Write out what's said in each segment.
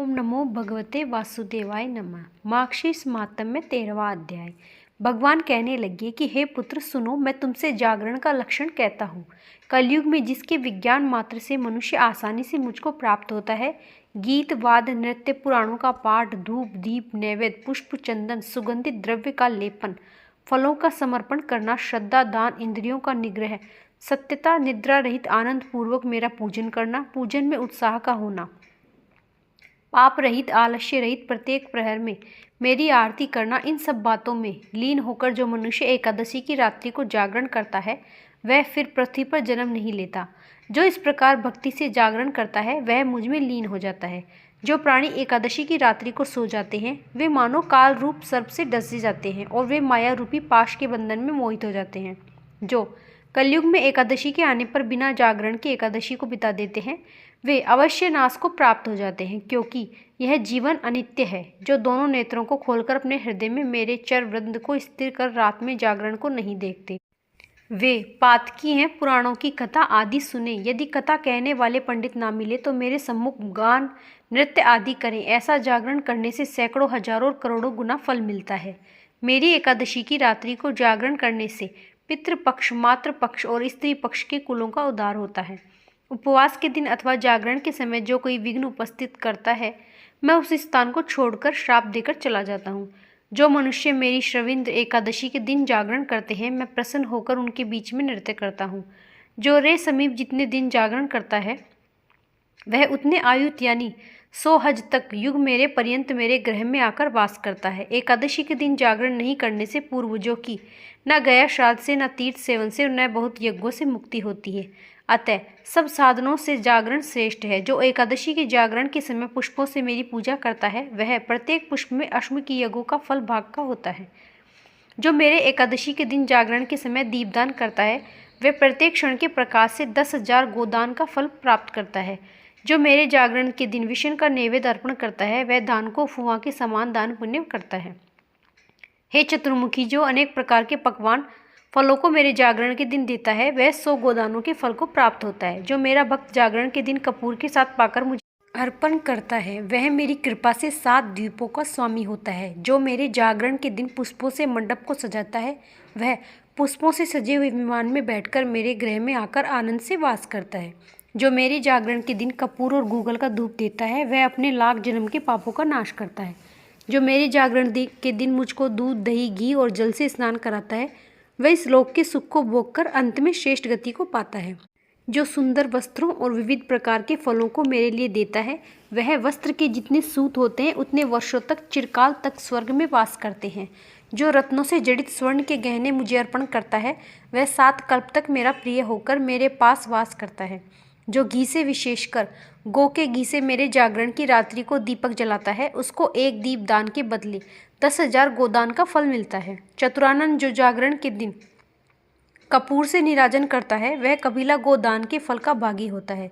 ओम नमो भगवते वासुदेवाय नमः। मार्गशीर्ष माहात्म्य 13वां अध्याय। भगवान कहने लगे कि हे पुत्र सुनो, मैं तुमसे जागरण का लक्षण कहता हूँ। कलयुग में जिसके विज्ञान मात्र से मनुष्य आसानी से मुझको प्राप्त होता है, गीत वाद नृत्य पुराणों का पाठ, धूप दीप नैवेद्य पुष्प चंदन सुगंधित द्रव्य का लेपन, फलों का समर्पण करना, श्रद्धा दान इंद्रियों का निग्रह, सत्यता निद्रा रहित आनंद पूर्वक मेरा पूजन करना, पूजन में उत्साह का होना, पाप रहित आलस्य रहित प्रत्येक प्रहर में मेरी आरती करना, इन सब बातों में लीन होकर जो मनुष्य एकादशी की रात्रि को जागरण करता है वह फिर पृथ्वी पर जन्म नहीं लेता। जो इस प्रकार भक्ति से जागरण करता है वह मुझ में लीन हो जाता है। जो प्राणी एकादशी की रात्रि को सो जाते हैं वे मानो काल रूप सर्प से डसे जाते हैं और वे माया रूपी पाश के बंधन में मोहित हो जाते हैं। जो कलयुग में एकादशी के आने पर बिना जागरण के एकादशी को बिता देते हैं वे अवश्य नाश को प्राप्त हो जाते हैं, क्योंकि यह जीवन अनित्य है। जो दोनों नेत्रों को खोलकर अपने हृदय में मेरे चर वृंद को स्थिर कर रात में जागरण को नहीं देखते वे पातकी हैं। पुराणों की कथा आदि सुने, यदि कथा कहने वाले पंडित ना मिले तो मेरे सम्मुख गान नृत्य आदि करें। ऐसा जागरण करने से सैकड़ों हजारों और करोड़ों गुना फल मिलता है। मेरी एकादशी की रात्रि को जागरण करने से पितृपक्ष मातृ पक्ष और स्त्री पक्ष के कुलों का उद्धार होता है। उपवास के दिन अथवा जागरण के समय जो कोई विघ्न उपस्थित करता है मैं उस स्थान को छोड़कर श्राप देकर चला जाता हूँ। जो मनुष्य मेरी श्रविंद्र एकादशी के दिन जागरण करते हैं मैं प्रसन्न होकर उनके बीच में नृत्य करता हूँ। जो रे समीप जितने दिन जागरण करता है वह उतने आयुत यानी 100 हज तक युग मेरे पर्यंत मेरे ग्रह में आकर वास करता है। एकादशी के दिन जागरण नहीं करने से पूर्वजों की न गया श्राद्ध से, न तीर्थ सेवन से, न बहुत यज्ञों से मुक्ति होती है। अतः सब साधनों से जागरण श्रेष्ठ है। जो एकादशी के जागरण के समय पुष्पों से मेरी पूजा करता है वह प्रत्येक पुष्प में अश्व की यज्ञों का फल भाग का होता है। जो मेरे एकादशी के दिन जागरण के समय दीपदान करता है वह प्रत्येक क्षण के प्रकाश से 10,000 गोदान का फल प्राप्त करता है। जो मेरे जागरण के दिन विष्णु का नैवेद्य अर्पण करता है वह दान को फुआ के समान दान पुण्य करता है। हे चतुर्मुखी, जो अनेक प्रकार के पकवान फलों को मेरे जागरण के दिन देता है वह 100 गोदानों के फल को प्राप्त होता है। जो मेरा भक्त जागरण के दिन कपूर के साथ पाकर मुझे अर्पण करता है वह मेरी कृपा से 7 द्वीपों का स्वामी होता है। जो मेरे जागरण के दिन पुष्पों से मंडप को सजाता है वह पुष्पों से सजे हुए विमान में बैठकर मेरे गृह में आकर आनंद से वास करता है। जो मेरे जागरण के दिन कपूर और गूगल का धूप देता है वह अपने लाख जन्म के पापों का नाश करता है। जो मेरे जागरण के दिन मुझको दूध दही घी और जल से स्नान कराता है वह इस लोक के सुख को भोग कर अंत में श्रेष्ठ गति को पाता है। जो सुंदर वस्त्रों और विविध प्रकार के फलों को मेरे लिए देता है वह वस्त्र के जितने सूत होते हैं उतने वर्षों तक चिरकाल तक स्वर्ग में वास करते हैं। जो रत्नों से जड़ित स्वर्ण के गहने मुझे अर्पण करता है वह 7 कल्प तक मेरा प्रिय होकर मेरे पास वास करता है। जो घी से विशेषकर गो के घी से मेरे जागरण की रात्रि को दीपक जलाता है उसको एक दीप दान के बदले 10,000 गोदान का फल मिलता है। चतुरानंद, जो जागरण के दिन कपूर से निराजन करता है वह कबीला गोदान के फल का भागी होता है।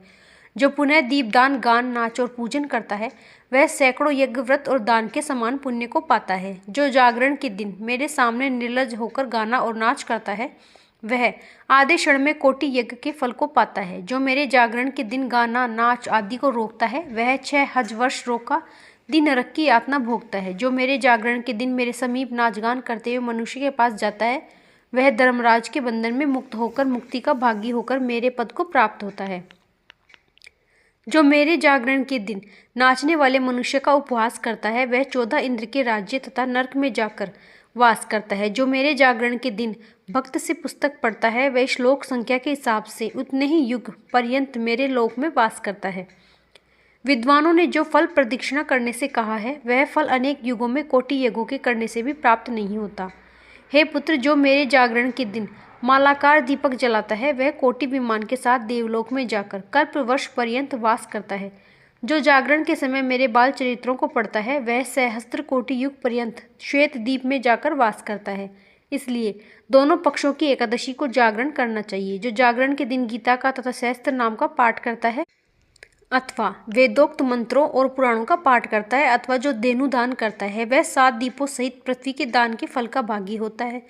जो पुनः दीपदान गान नाच और पूजन करता है वह सैकड़ों यज्ञ व्रत और दान के समान पुण्य को पाता है। जो जागरण के दिन मेरे सामने निर्लज होकर गाना और नाच करता है वह आधे क्षण में कोटि यज्ञ के फल को पाता है। जो मेरे जागरण के दिन गाना नाच आदि को रोकता है वह 6 हज वर्ष रोका दिन नरक की यातना भोगता है। जो मेरे जागरण के दिन मेरे समीप नाच गान करते हुए मनुष्य के पास जाता है वह धर्मराज के बंधन में मुक्त होकर मुक्ति का भागी होकर मेरे पद को प्राप्त होता है। जो मेरे जागरण के दिन नाचने वाले मनुष्य का उपवास करता है वह 14 इंद्र के राज्य तथा नरक में जाकर वास करता है। जो मेरे जागरण के दिन भक्त से पुस्तक पढ़ता है वह श्लोक संख्या के हिसाब से उतने ही युग पर्यंत मेरे लोक में वास करता है। विद्वानों ने जो फल प्रदक्षिणा करने से कहा है वह फल अनेक युगों में कोटि यज्ञों के करने से भी प्राप्त नहीं होता। हे पुत्र, जो मेरे जागरण के दिन मालाकार दीपक जलाता है वह कोटि विमान के साथ देवलोक में जाकर कल्प वर्ष पर्यंत वास करता है। जो जागरण के समय मेरे बाल चरित्रों को पढ़ता है वह सहस्त्र कोटि युग पर्यंत श्वेत दीप में जाकर वास करता है। इसलिए दोनों पक्षों की एकादशी को जागरण करना चाहिए। जो जागरण के दिन गीता का तथा सहस्त्र नाम का पाठ करता है अथवा वेदोक्त मंत्रों और पुराणों का पाठ करता है अथवा जो धेनु दान करता है वह 7 दीपों सहित पृथ्वी के दान के फल का भागी होता है।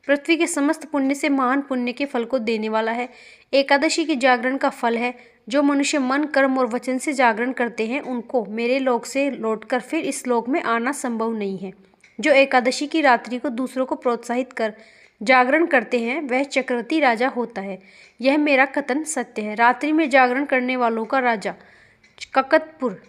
पृथ्वी के समस्त पुण्य से महान पुण्य के फल को देने वाला है। एकादशी के जागरण का फल है जो मनुष्य मन, कर्म और वचन से जागरण करते हैं उनको मेरे लोक से लौटकर फिर इस लोक में आना संभव नहीं है। जो एकादशी की रात्रि को दूसरों को प्रोत्साहित कर जागरण करते हैं वह चक्रवर्ती राजा होता है। यह मेरा कथन सत्य है। रात्रि में जागरण करने वालों का राजा ककतपुर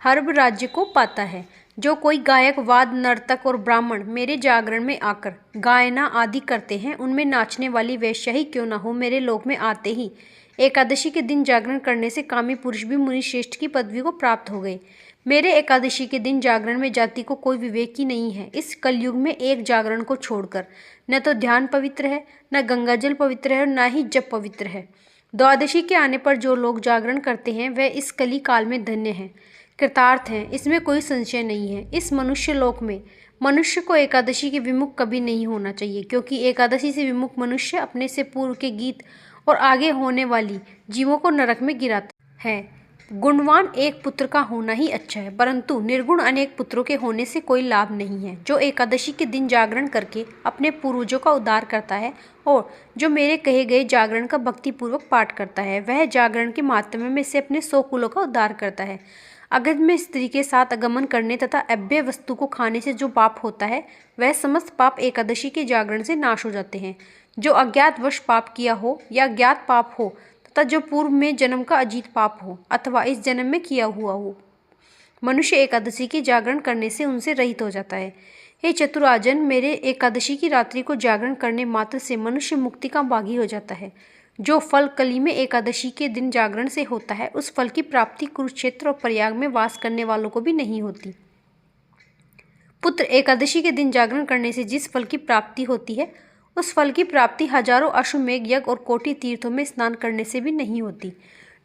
हर्ब राज्य को पाता है। जो कोई गायक, वाद, नर्तक और ब्राह्मण मेरे जागरण में आकर गायना आदि करते हैं उनमें नाचने वाली वेश्या ही क्यों न हो मेरे लोक में आते ही एकादशी के दिन जागरण करने से कामी पुरुष भी मुनि श्रेष्ठ की पदवी को प्राप्त हो गए। मेरे एकादशी के दिन जागरण में जाति को कोई विवेक ही नहीं है। इस कलयुग में एक जागरण को छोड़कर न तो ध्यान पवित्र है, न गंगाजल पवित्र है और न ही जप पवित्र है। द्वादशी के आने पर जो लोग जागरण करते हैं वह इस कली काल में धन्य हैं, कृतार्थ हैं, इसमें कोई संशय नहीं है। इस मनुष्य लोक में मनुष्य को एकादशी के विमुख कभी नहीं होना चाहिए, क्योंकि एकादशी से विमुख मनुष्य अपने से पूर्व के गीत और आगे होने वाली जीवों को नरक में गिराता है। गुणवान एक पुत्र का होना ही अच्छा है, परंतु निर्गुण अनेक पुत्रों के होने से कोई लाभ नहीं है। जो एकादशी के दिन जागरण करके अपने पूर्वजों का उद्धार करता है और जो मेरे कहे गए जागरण का भक्तिपूर्वक पाठ करता है वह जागरण के माध्यम में से अपने 100 कुलों का उद्धार करता है। अगम्य स्त्री के साथ आगमन करने तथा अभ्य वस्तु को खाने से जो पाप होता है वह समस्त पाप एकादशी के जागरण से नाश हो जाते हैं। जो अज्ञात वश पाप किया हो या ज्ञात पाप हो तथा जो पूर्व में जन्म का अजीत पाप हो अथवा इस जन्म में किया हुआ हो, मनुष्य एकादशी के जागरण करने से उनसे रहित हो जाता है। हे चतुराजन, मेरे एकादशी की रात्रि को जागरण करने मात्र से मनुष्य मुक्ति का भागी हो जाता है। जो फल कली में एकादशी के दिन जागरण से होता है उस फल की प्राप्ति कुरुक्षेत्र और प्रयाग में वास करने वालों को भी नहीं होती। पुत्र, एकादशी के दिन जागरण करने से जिस फल की प्राप्ति होती है उस फल की प्राप्ति हजारों अश्वमेघ यज्ञ और कोटि तीर्थों में स्नान करने से भी नहीं होती।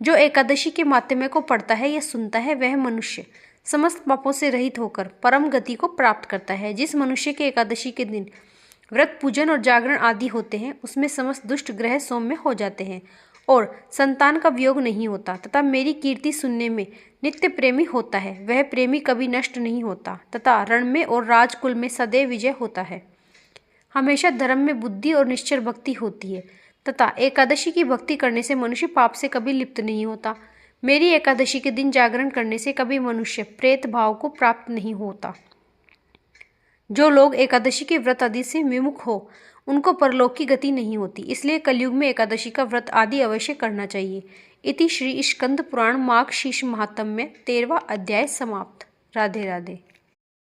जो एकादशी के माध्यम को पढ़ता है या सुनता है वह मनुष्य समस्त पापों से रहित होकर परम गति को प्राप्त करता है। जिस मनुष्य के एकादशी के दिन व्रत, पूजन और जागरण आदि होते हैं उसमें समस्त दुष्ट ग्रह सौम्य हो जाते हैं और संतान का वियोग नहीं होता तथा मेरी कीर्ति सुनने में नित्य प्रेमी होता है। वह प्रेमी कभी नष्ट नहीं होता तथा रण में और राजकुल में सदैव विजय होता है। हमेशा धर्म में बुद्धि और निश्चल भक्ति होती है तथा एकादशी की भक्ति करने से मनुष्य पाप से कभी लिप्त नहीं होता। मेरी एकादशी के दिन जागरण करने से कभी मनुष्य प्रेत भाव को प्राप्त नहीं होता। जो लोग एकादशी के व्रत आदि से विमुख हो उनको परलोक की गति नहीं होती, इसलिए कलयुग में एकादशी का व्रत आदि अवश्य करना चाहिए। इति श्री स्कंद पुराण माघ शीर्ष महात्म्य 13वां अध्याय समाप्त। राधे राधे।